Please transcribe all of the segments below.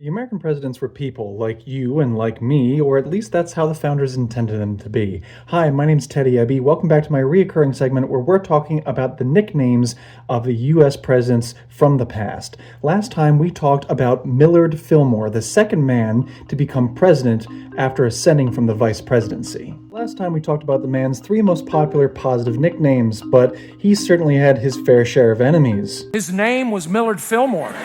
The American presidents were people like you and like me, or at least that's how the founders intended them to be. Hi, my name's Teddy Ebby. Welcome back to my reoccurring segment where we're talking about the nicknames of the U.S. presidents from the past. Last time we talked about Millard Fillmore, the second man to become president after ascending from the vice presidency. Last time we talked about the man's three most popular positive nicknames, but he certainly had his fair share of enemies. His name was Millard Fillmore.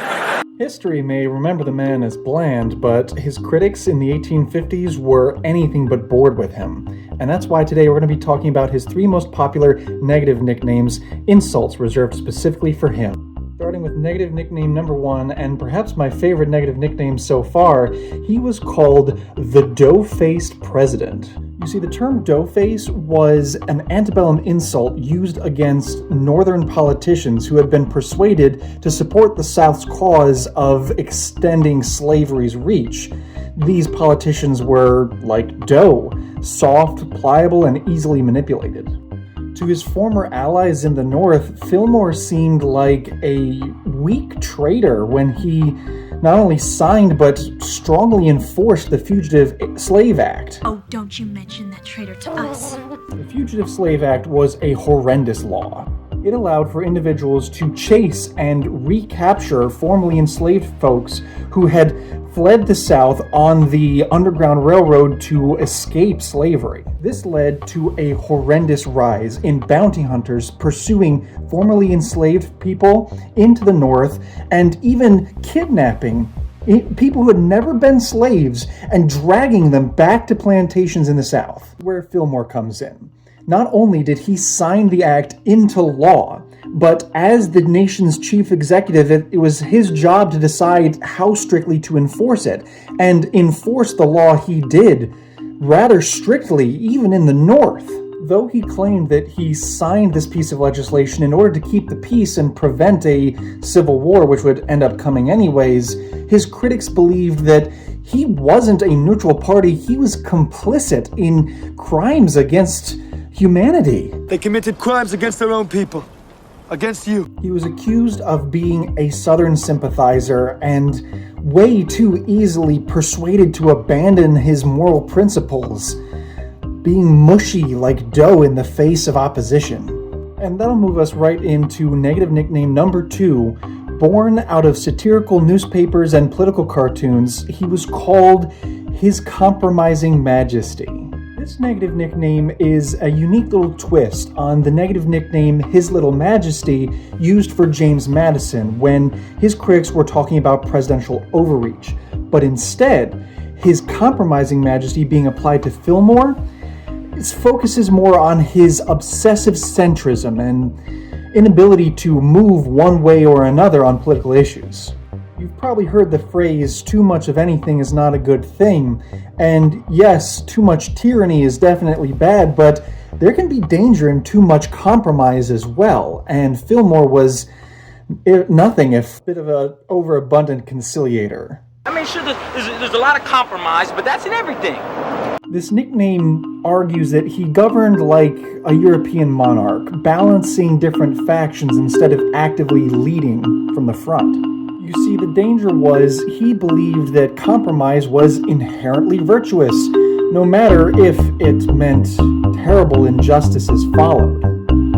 History may remember the man as bland, but his critics in the 1850s were anything but bored with him. And that's why today we're going to be talking about his three most popular negative nicknames, insults reserved specifically for him. Starting with negative nickname number one, and perhaps my favorite negative nickname so far, he was called the Dough-Faced President. You see, the term dough-face was an antebellum insult used against Northern politicians who had been persuaded to support the South's cause of extending slavery's reach. These politicians were like dough, soft, pliable, and easily manipulated. To his former allies in the North, Fillmore seemed like a weak traitor when he not only signed but strongly enforced the Fugitive Slave Act. Oh, don't you mention that traitor to us. The Fugitive Slave Act was a horrendous law. It allowed for individuals to chase and recapture formerly enslaved folks who had fled the South on the Underground Railroad to escape slavery. This led to a horrendous rise in bounty hunters pursuing formerly enslaved people into the North and even kidnapping people who had never been slaves and dragging them back to plantations in the South, where Fillmore comes in. Not only did he sign the act into law, but as the nation's chief executive, it was his job to decide how strictly to enforce it. And enforce the law he did rather strictly, even in the North. Though he claimed that he signed this piece of legislation in order to keep the peace and prevent a civil war, which would end up coming anyways, his critics believed that he wasn't a neutral party. He was complicit in crimes against humanity. They committed crimes against their own people. Against you. He was accused of being a Southern sympathizer and way too easily persuaded to abandon his moral principles, being mushy like dough in the face of opposition. And that'll move us right into negative nickname number two. Born out of satirical newspapers and political cartoons, he was called His Compromising Majesty. This negative nickname is a unique little twist on the negative nickname His Little Majesty used for James Madison when his critics were talking about presidential overreach. But instead, His Compromising Majesty being applied to Fillmore, it focuses more on his obsessive centrism and inability to move one way or another on political issues. You've probably heard the phrase, too much of anything is not a good thing. And yes, too much tyranny is definitely bad, but there can be danger in too much compromise as well. And Fillmore was nothing if a bit of an overabundant conciliator. I mean, sure, there's a lot of compromise, but that's in everything. This nickname argues that he governed like a European monarch, balancing different factions instead of actively leading from the front. You see, the danger was he believed that compromise was inherently virtuous, no matter if it meant terrible injustices followed.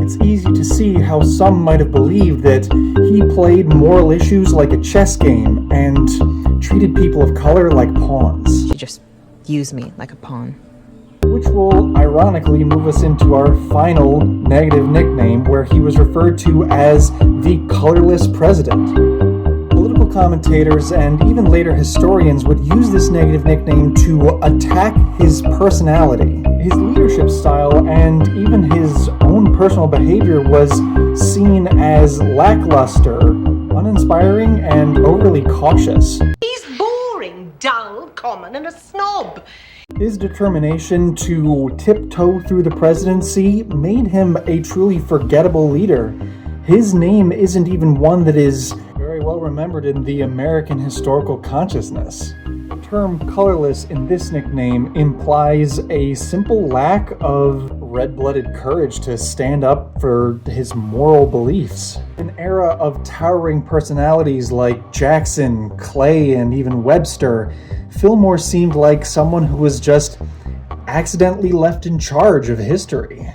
It's easy to see how some might have believed that he played moral issues like a chess game and treated people of color like pawns. She just used me like a pawn. Which will ironically move us into our final negative nickname, where he was referred to as the colorless president. Political commentators and even later historians would use this negative nickname to attack his personality. His leadership style and even his own personal behavior was seen as lackluster, uninspiring, and overly cautious. He's boring, dull, common, and a snob. His determination to tiptoe through the presidency made him a truly forgettable leader. His name isn't even one that is very well remembered in the American historical consciousness. The term colorless in this nickname implies a simple lack of red-blooded courage to stand up for his moral beliefs. An era of towering personalities like Jackson, Clay, and even Webster, Fillmore seemed like someone who was just accidentally left in charge of history.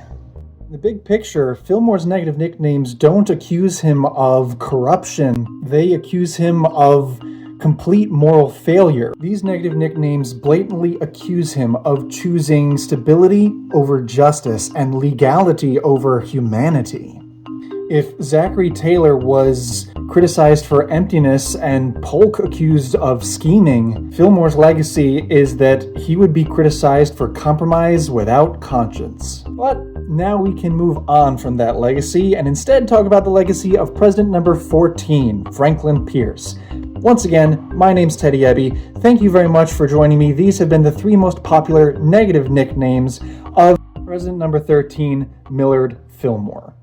In the big picture, Fillmore's negative nicknames don't accuse him of corruption. They accuse him of complete moral failure. These negative nicknames blatantly accuse him of choosing stability over justice and legality over humanity. If Zachary Taylor was criticized for emptiness and Polk accused of scheming, Fillmore's legacy is that he would be criticized for compromise without conscience. But now we can move on from that legacy and instead talk about the legacy of President number 14, Franklin Pierce. Once again, my name's Teddy Ebby. Thank you very much for joining me. These have been the 3 most popular negative nicknames of President number 13, Millard Fillmore.